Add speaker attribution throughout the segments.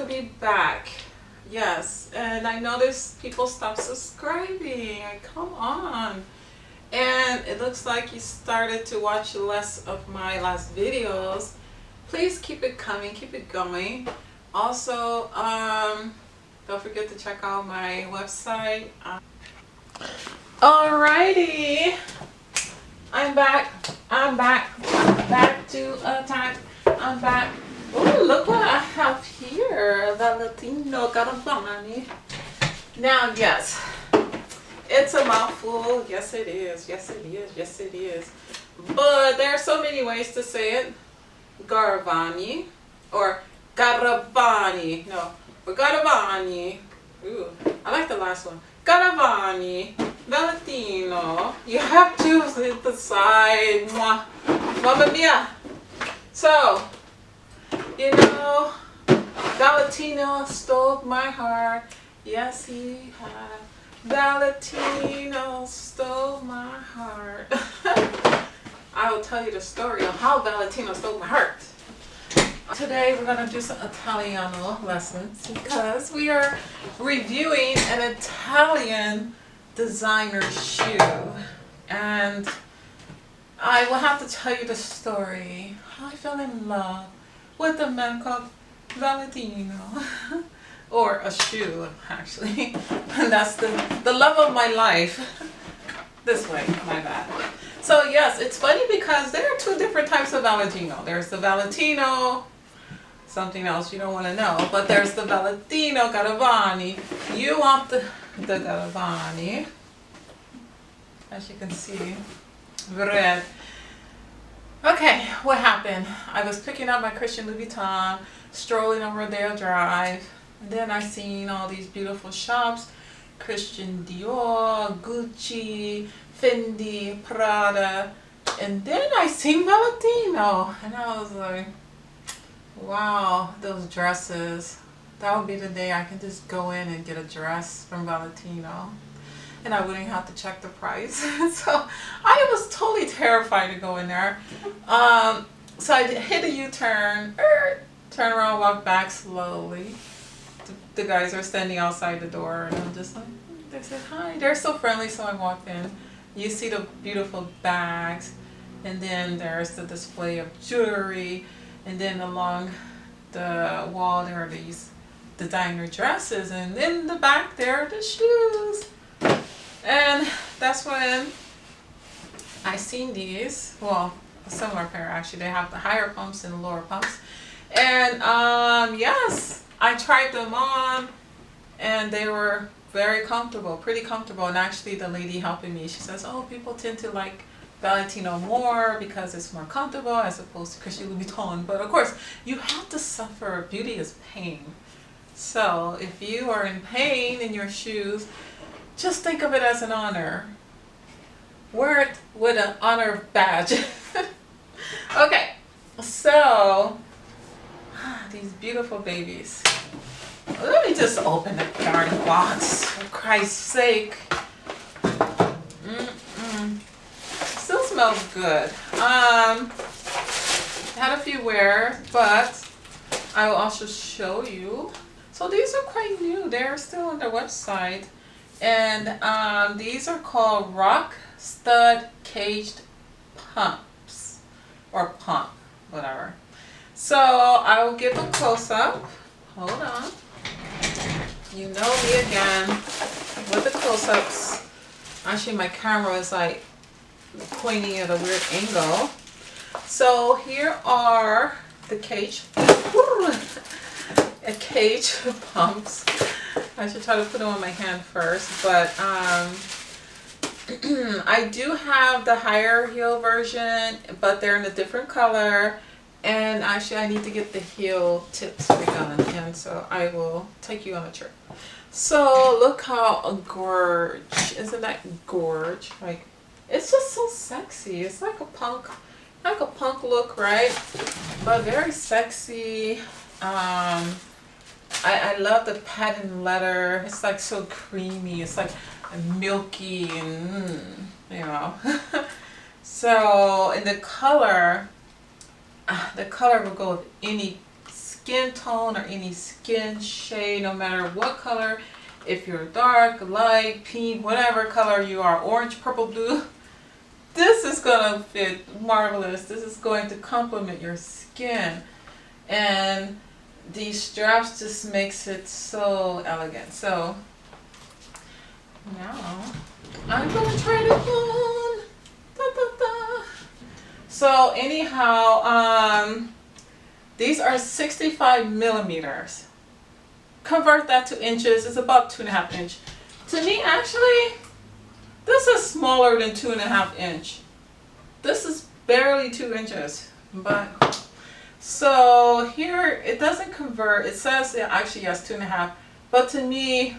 Speaker 1: to be back. Yes, and I noticed people stopped subscribing. Come on. And it looks like you started to watch less of my last videos. Please keep it coming, keep it going. Also, don't forget to check out my website. Alrighty, I'm back. I'm back to attack. I'm back. Oh, look what I have here. Valentino Garavani. Now, yes, it's a mouthful. Yes, it is. Yes, it is. Yes, it is. But there are so many ways to say it. Garavani or Garavani. No, but Garavani. Ooh, I like the last one. Garavani, Valentino. You have to decide. Mamma mia. So, you know, Valentino stole my heart. Yes, he had. Valentino stole my heart. I will tell you the story of how Valentino stole my heart. Today we're going to do some Italiano lessons because we are reviewing an Italian designer shoe. And I will have to tell you the story how I fell in love with a man called Valentino. Or a shoe, actually. And that's the love of my life. This way, my bad. So yes, it's funny because there are two different types of Valentino. There's the Valentino, something else you don't want to know, but there's the Valentino Garavani. You want the Garavani, as you can see, red. Okay, what happened? I was picking up my Christian Louis Vuitton, strolling over Rodeo Drive, and then I seen all these beautiful shops, Christian Dior, Gucci, Fendi, Prada, and then I seen Valentino, and I was like, wow, those dresses. That would be the day I can just go in and get a dress from Valentino. And I wouldn't have to check the price. So I was totally terrified to go in there. So I hit a U-turn, turn around, walk back slowly. The guys are standing outside the door, and I'm just like, they said hi. They're so friendly, so I walked in. You see the beautiful bags, and then there's the display of jewelry, and then along the wall there are these designer dresses, and in the back there are the shoes. And that's when I seen these, well, a similar pair actually. They have the higher pumps and the lower pumps. And yes, I tried them on and they were very comfortable, pretty comfortable. And actually the lady helping me, she says, oh, people tend to like Valentino more because it's more comfortable as opposed to Christian Louis Vuitton. But of course, you have to suffer. Beauty is pain. So if you are in pain in your shoes, just think of it as an honor. Wear it with an honor badge. Okay, so these beautiful babies. Let me just open the darn box, for Christ's sake. Still smells good. Had a few wear, but I will also show you. So these are quite new. They're still on their website. And these are called Rockstud caged pumps, or pump, whatever. So I will give a close-up. Hold on. You know me again with the close-ups. Actually, my camera is like pointing at a weird angle. So here are the cage pumps. I should try to put them on my hand first, but I do have the higher heel version, but they're in a different color, and actually I need to get the heel tips redone, and so I will take you on a trip. So look how gorge, isn't that gorge? Like, it's just so sexy. It's like a punk look, right? But very sexy. I love the patent leather. It's like so creamy. It's like milky and you know. So in the color will go with any skin tone or any skin shade, no matter what color. If you're dark, light, pink, whatever color you are, orange, purple, blue, this is gonna fit marvelous. This is going to complement your skin. And these straps just makes it so elegant. So now I'm gonna try it on. Da, da, da. So anyhow, these are 65 millimeters. Convert that to inches, it's about 2.5 inch. To me, actually, this is smaller than 2.5 inch. This is barely 2 inches. But so here it doesn't convert. It says it actually has 2.5, but to me,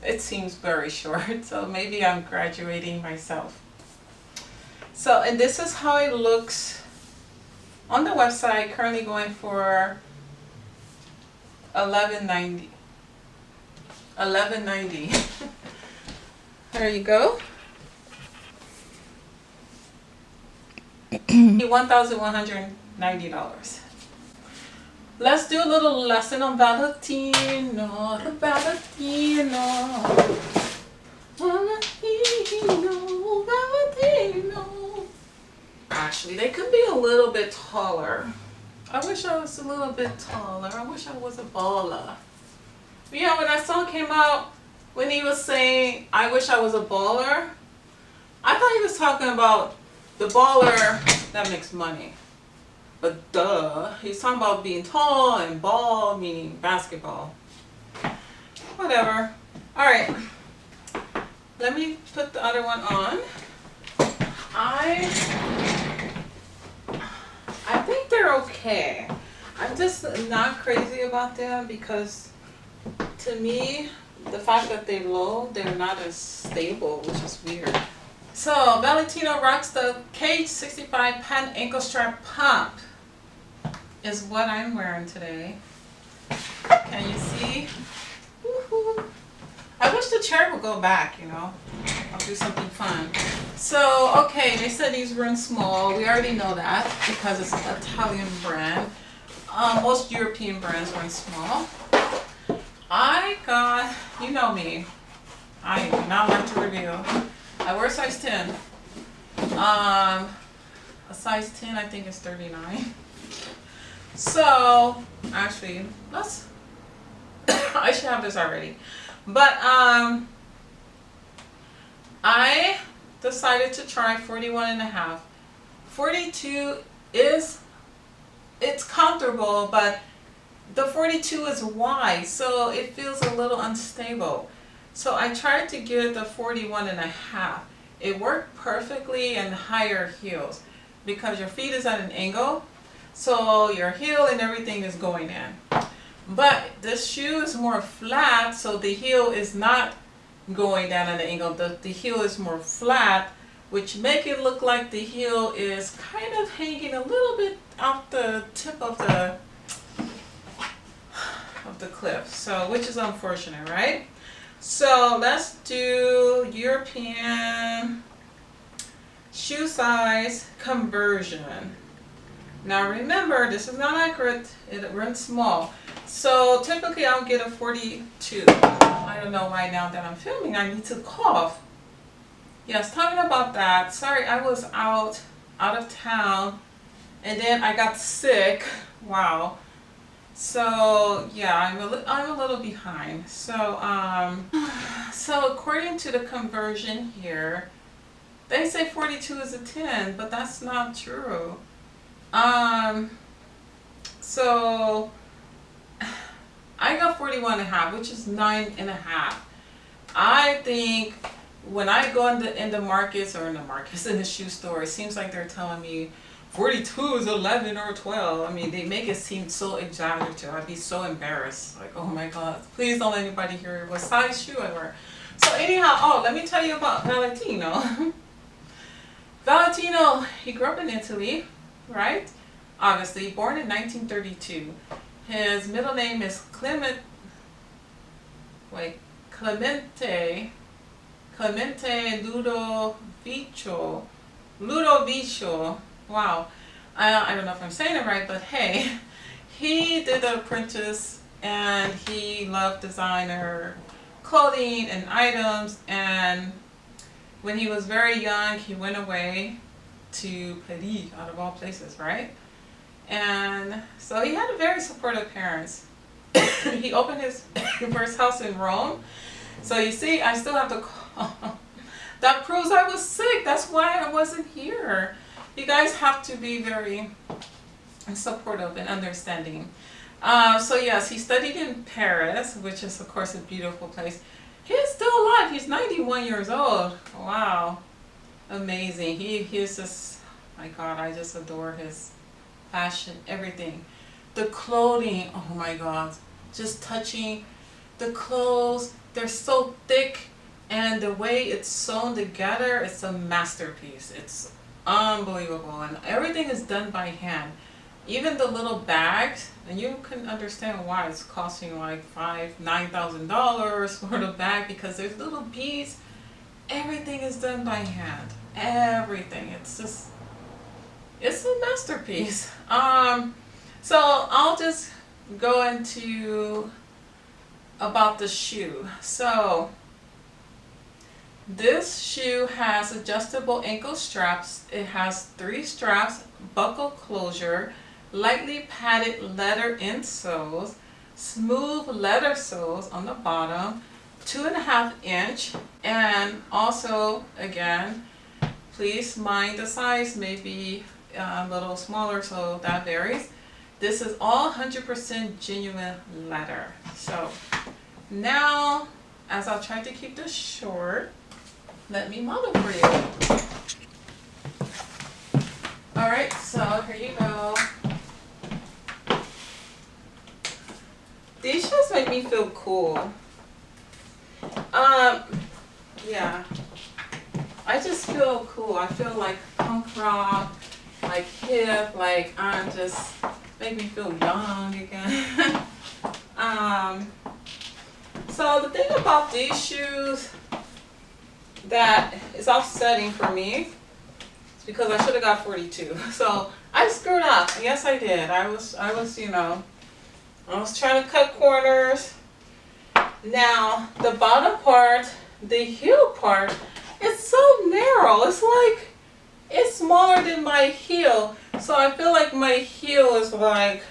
Speaker 1: it seems very short. So maybe I'm graduating myself. So, and this is how it looks on the website. Currently going for $11.90. $11.90. There you go. $1,190. Let's do a little lesson on Valentino. Valentino. Valentino. Valentino. Actually, they could be a little bit taller. I wish I was a little bit taller. I wish I was a baller. Yeah, when that song came out, when he was saying, I wish I was a baller, I thought he was talking about the baller that makes money. But duh, he's talking about being tall and ball, meaning basketball. Whatever. Alright, let me put the other one on. I think they're okay. I'm just not crazy about them because to me, the fact that they're low, they're not as stable, which is weird. So, Valentino Rockstud Cage 65 Patent Ankle Strap Pump is what I'm wearing today. Can you see? Woohoo. I wish the chair would go back, you know. I'll do something fun. So, okay, they said these run small. We already know that because it's an Italian brand. Most European brands run small. I got, you know me, I do not like to reveal. I wear size 10. A size 10 I think is 39. So, actually, let's, I should have this already. But, I decided to try 41.5. 42 is, it's comfortable, but the 42 is wide, so it feels a little unstable. So I tried to get the 41.5. It worked perfectly in higher heels because your feet is at an angle, so your heel and everything is going in. But this shoe is more flat, so the heel is not going down at an angle. The heel is more flat, which make it look like the heel is kind of hanging a little bit off the tip of the cliff, so which is unfortunate, right? So let's do European shoe size conversion. Now remember, this is not accurate, it runs small. So typically I'll get a 42. I don't know why now that I'm filming I need to cough. Yes, talking about that, sorry, I was out of town and then I got sick. Wow. So yeah, I'm a little behind. So so according to the conversion here, they say 42 is a 10, but that's not true. So I got 41.5, which is 9.5. I think when I go in the markets in the shoe store, it seems like they're telling me 42 is 11 or 12. I mean, they make it seem so exaggerative. I'd be so embarrassed. Like, oh my God, please don't let anybody hear what size shoe I wear. So anyhow, oh, let me tell you about Valentino. Valentino, he grew up in Italy, right? Obviously, born in 1932. His middle name is Clemente Ludovico. Wow. I don't know if I'm saying it right, but hey, he did an apprentice and he loved designer clothing and items, and when he was very young he went away to Paris, out of all places, right? And so he had a very supportive parents. He opened his first house in Rome. So you see, I still have to call. That proves I was sick. That's why I wasn't here. You guys have to be very supportive and understanding. So yes, he studied in Paris, which is of course a beautiful place. He's still alive. He's 91 years old. Wow. Amazing. He's just, my God, I just adore his fashion, everything. The clothing, oh my God. Just touching the clothes, they're so thick, and the way it's sewn together, it's a masterpiece. It's unbelievable, and everything is done by hand. Even the little bags, and you can understand why it's costing like $9,000 for the bag, because there's little beads. Everything is done by hand. Everything. It's just, it's a masterpiece. So I'll just go into about the shoe. So this shoe has adjustable ankle straps. It has 3 straps, buckle closure, lightly padded leather insoles, smooth leather soles on the bottom, 2.5 inch, and also again, please mind the size, maybe a little smaller, so that varies. This is all 100% genuine leather. So now, as I'll try to keep this short, let me model for you. Alright, so here you go. These shoes make me feel cool. Yeah. I just feel cool. I feel like punk rock, like hip, like I'm just, make me feel young again. So the thing about these shoes that is offsetting for me is because I should have got 42. So I screwed up. Yes, I did. I was, you know, I was trying to cut corners. Now the bottom part, the heel part, it's so narrow. It's like, it's smaller than my heel. So I feel like my heel is like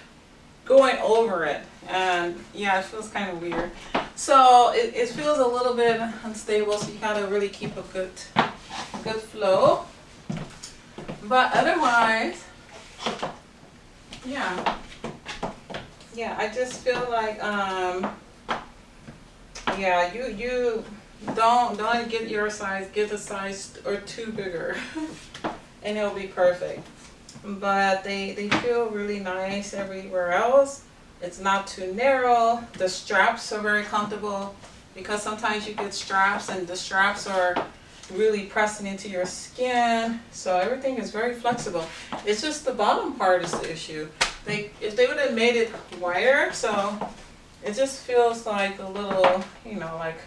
Speaker 1: going over it. And yeah, it feels kind of weird. So it feels a little bit unstable, so you gotta really keep a good flow. But otherwise, yeah, I just feel like yeah, you don't get your size, get a size or 2 bigger, and it'll be perfect. But they feel really nice everywhere else. It's not too narrow. The straps are very comfortable, because sometimes you get straps and the straps are really pressing into your skin. So everything is very flexible. It's just the bottom part is the issue. If they would have made it wider, so it just feels like a little, you know, like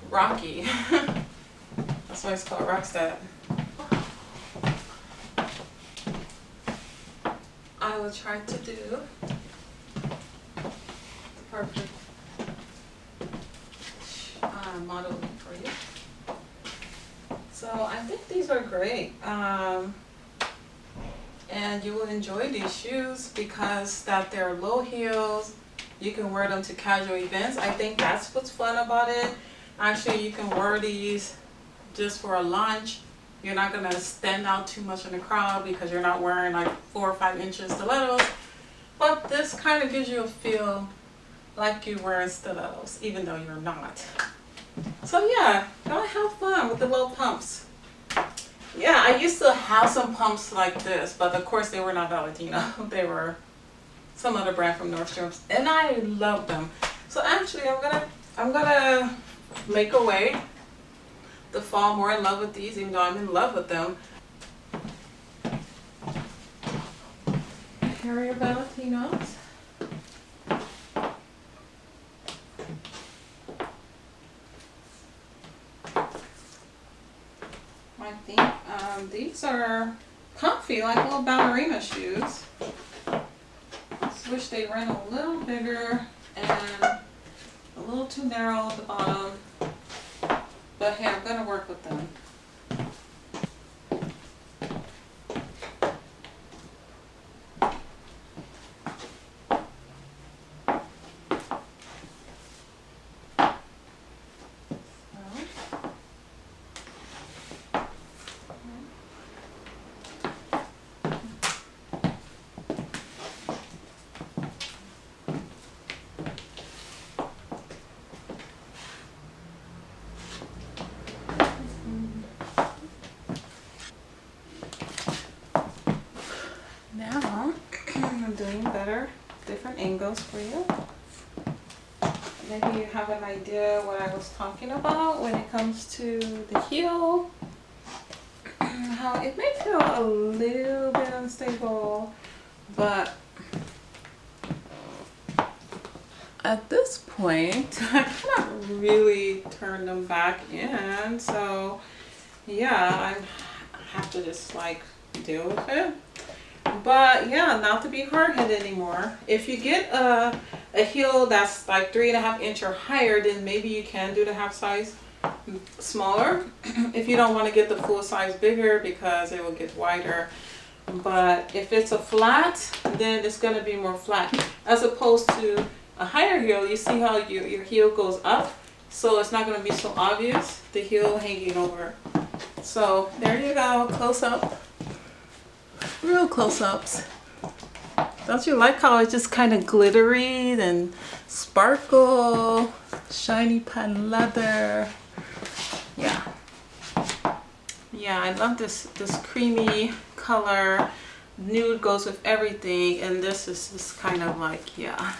Speaker 1: rocky. That's why it's called Rockstud. I will try to do perfect modeling for you. So I think these are great, and you will enjoy these shoes because that they're low heels. You can wear them to casual events. I think that's what's fun about it. Actually, you can wear these just for a lunch. You're not gonna stand out too much in the crowd because you're not wearing like 4 or 5 inches stilettos. But this kind of gives you a feel like you're wearing stilettos, even though you're not. So yeah, gotta have fun with the little pumps. Yeah, I used to have some pumps like this, but of course they were not Valentino. They were some other brand from Nordstrom's, and I love them. So actually, I'm gonna make a way to fall more in love with these, even though I'm in love with them. Here are your Valentinos. I think these are comfy, like little ballerina shoes. just wish they ran a little bigger and a little too narrow at the bottom. But hey, I'm gonna work with them. Now I'm doing better, different angles for you. Maybe you have an idea what I was talking about when it comes to the heel. How it may feel a little bit unstable, but at this point I cannot really turn them back in. So yeah, I have to just like deal with it. But yeah, not to be hard-headed anymore. If you get a heel that's like 3.5 inches or higher, then maybe you can do the half size smaller if you don't want to get the full size bigger because it will get wider. But if it's a flat, then it's going to be more flat as opposed to a higher heel. You see how your heel goes up, so it's not going to be so obvious, the heel hanging over. So there you go, close up. Real close-ups. Don't you like how it's just kind of glittery and sparkle, shiny patent leather? Yeah, I love this creamy color. Nude goes with everything, and this is just kind of like, yeah,